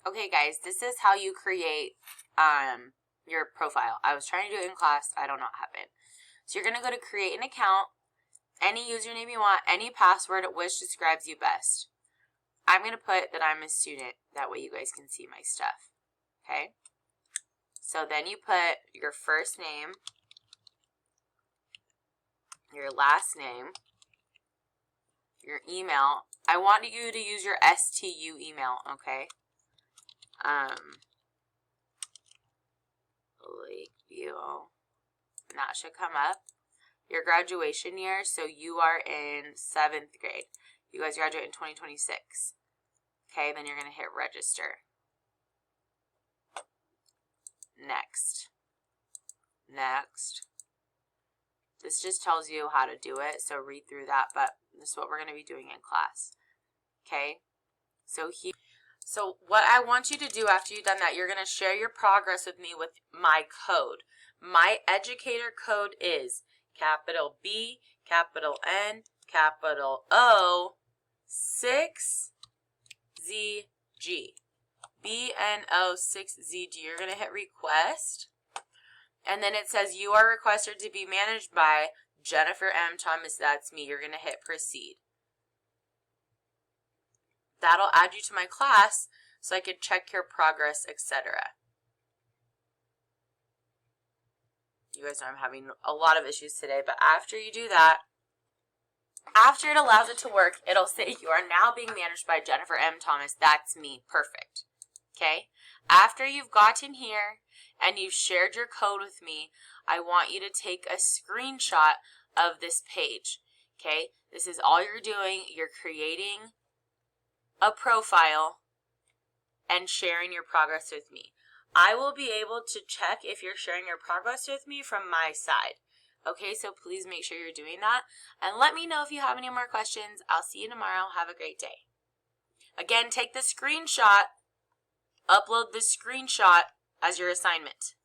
Okay guys, this is how you create your profile. I was trying to do it in class. I don't know what happened. So you're going to go to create an account, any username you want, any password which describes you best. I'm going to put that I'm a student. That way you guys can see my stuff. Okay? So then you put your first name, your last name, your email. I want you to use your STU email, okay? Lakeview. And that should come up. Your graduation year, so you are in 7th grade. You guys graduate in 2026. Okay, then you're going to hit register. Next. Next. This just tells you how to do it, so read through that, but this is what we're going to be doing in class. Okay? So what I want you to do after you've done that, you're going to share your progress with me with my code. My educator code is capital B, capital N, capital O, 6ZG. BNO6ZG. You're going to hit request. And then it says you are requested to be managed by Jennifer M. Thomas. That's me. You're going to hit proceed. That'll add you to my class so I can check your progress, etc. You guys know I'm having a lot of issues today, but after you do that, after it allows it to work, it'll say you are now being managed by Jennifer M. Thomas. That's me. Perfect. Okay? After you've gotten here and you've shared your code with me, I want you to take a screenshot of this page. Okay? This is all you're doing. You're creating a profile and sharing your progress with me. I will be able to check if you're sharing your progress with me from my side. Okay, so please make sure you're doing that. And let me know if you have any more questions. I'll see you tomorrow. Have a great day. Again, take the screenshot, upload the screenshot as your assignment.